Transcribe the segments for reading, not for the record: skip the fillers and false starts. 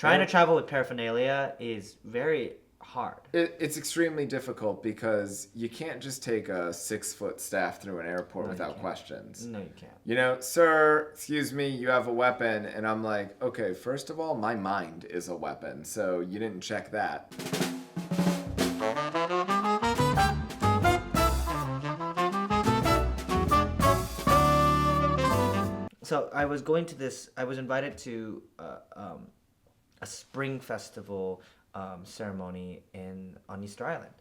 Trying to travel with paraphernalia is very hard. It's extremely difficult because you can't just take a 6-foot staff through an airport without questions. No, you can't. You know, sir, excuse me, you have a weapon. And I'm like, okay, first of all, my mind is a weapon. So you didn't check that. So I was invited to a spring festival ceremony on Easter Island.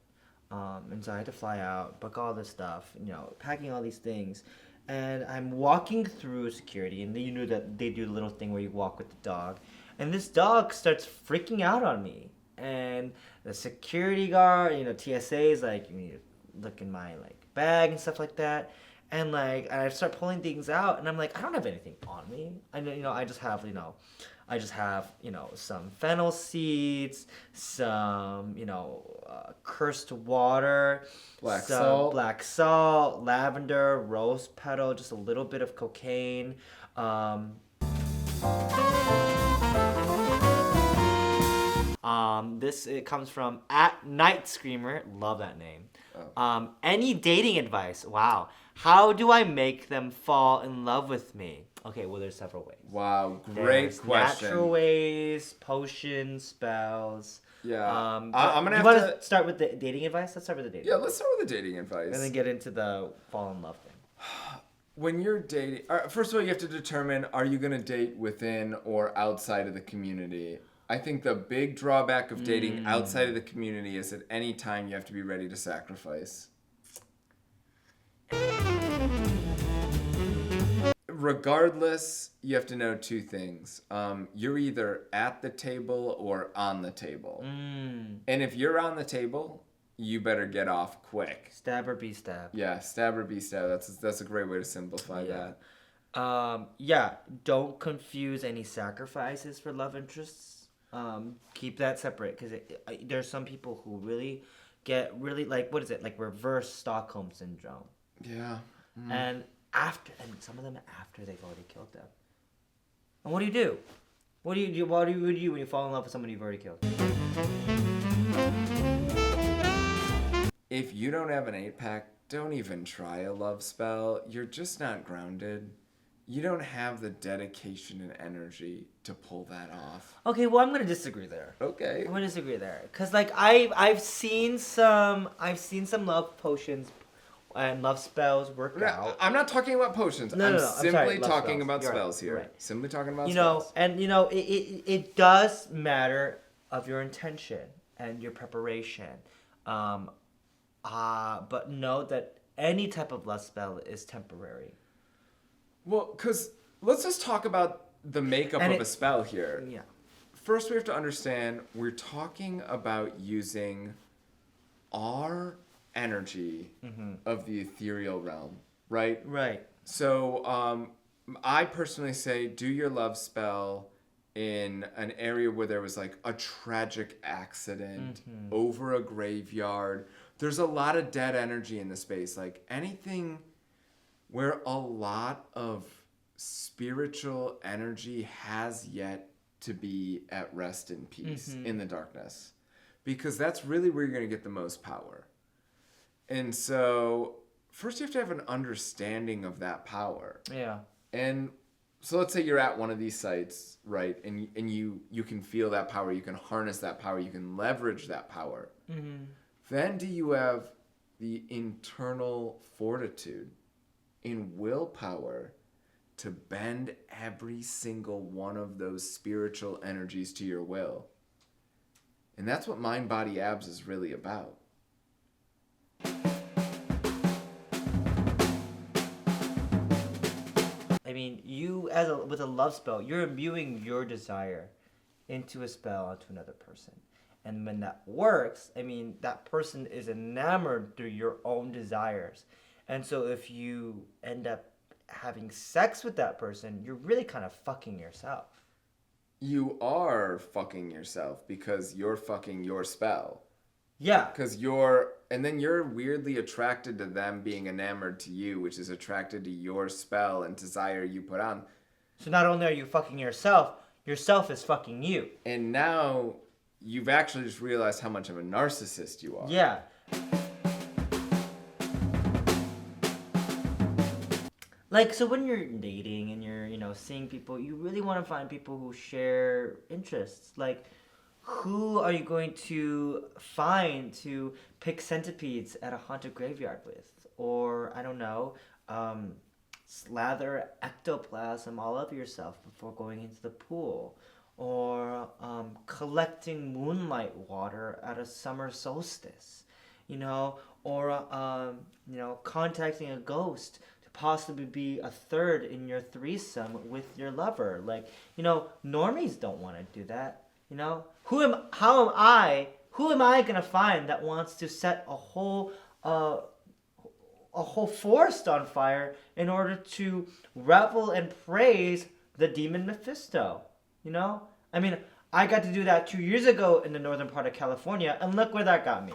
And so I had to fly out, book all this stuff, packing all these things. And I'm walking through security, and you know that they do the little thing where you walk with the dog. And this dog starts freaking out on me. And the security guard, TSA is like, you need to look in my bag and stuff like that. And I start pulling things out, and I'm like, I don't have anything on me. I just have, some fennel seeds, some, cursed water, black salt, lavender, rose petal, just a little bit of cocaine. It comes from @NightScreamer. Love that name. Oh. Any dating advice? Wow. How do I make them fall in love with me? Okay, well, there's several ways. Wow, great question. Natural ways, potions, spells. Yeah. I'm gonna have to start with the dating advice. Let's start with the dating. Yeah, let's start with the dating advice, and then get into the fall in love thing. When you're dating, first of all, you have to determine: are you gonna date within or outside of the community? I think the big drawback of dating outside of the community is at any time you have to be ready to sacrifice. Regardless, you have to know two things. You're either at the table or on the table. And if you're on the table, you better get off quick. Stab or be stabbed. Yeah, stab or be stabbed. That's a great way to simplify that. Don't confuse any sacrifices for love interests. Keep that separate, because there's some people who really get reverse Stockholm syndrome. Yeah. And some of them after they've already killed them. And what do you do? What do you do when you fall in love with somebody you've already killed? If you don't have an 8-pack, don't even try a love spell. You're just not grounded. You don't have the dedication and energy to pull that off. Okay, well, I'm gonna disagree there. Okay. I'm gonna disagree there, cause I've seen some love potions and love spells work out. I'm not talking about potions. I'm simply talking about spells here. Right. Simply talking about spells. It does matter of your intention and your preparation. But know that any type of love spell is temporary. Well, because let's just talk about the makeup of a spell here. Yeah. First, we have to understand we're talking about using our energy of the ethereal realm, right? Right. So I personally say do your love spell in an area where there was a tragic accident over a graveyard. There's a lot of dead energy in the space. Anything where a lot of spiritual energy has yet to be at rest in peace in the darkness. Because that's really where you're going to get the most power. And so first you have to have an understanding of that power. Yeah. And so let's say you're at one of these sites, right? And you can feel that power, you can harness that power, you can leverage that power. Then do you have the internal fortitude in willpower to bend every single one of those spiritual energies to your will? And that's what Mind, Body, Abs is really about. I mean, with a love spell, you're imbuing your desire into a spell onto another person. And when that works, that person is enamored through your own desires. And so if you end up having sex with that person, you're really kind of fucking yourself. You are fucking yourself because you're fucking your spell. Yeah. And then you're weirdly attracted to them being enamored to you, which is attracted to your spell and desire you put on. So not only are you fucking yourself, Yourself is fucking you. And now you've actually just realized how much of a narcissist you are. Yeah. Like, so when you're dating and you're, seeing people, you really want to find people who share interests. Like, who are you going to find to pick centipedes at a haunted graveyard with? Or, I don't know, slather ectoplasm all over yourself before going into the pool. Or collecting moonlight water at a summer solstice. Or, contacting a ghost possibly be a third in your threesome with your lover. Like, normies don't want to do that. Who am I gonna find that wants to set a whole forest on fire in order to revel and praise the demon Mephisto? I mean, I got to do that 2 years ago in the northern part of California, and look where that got me.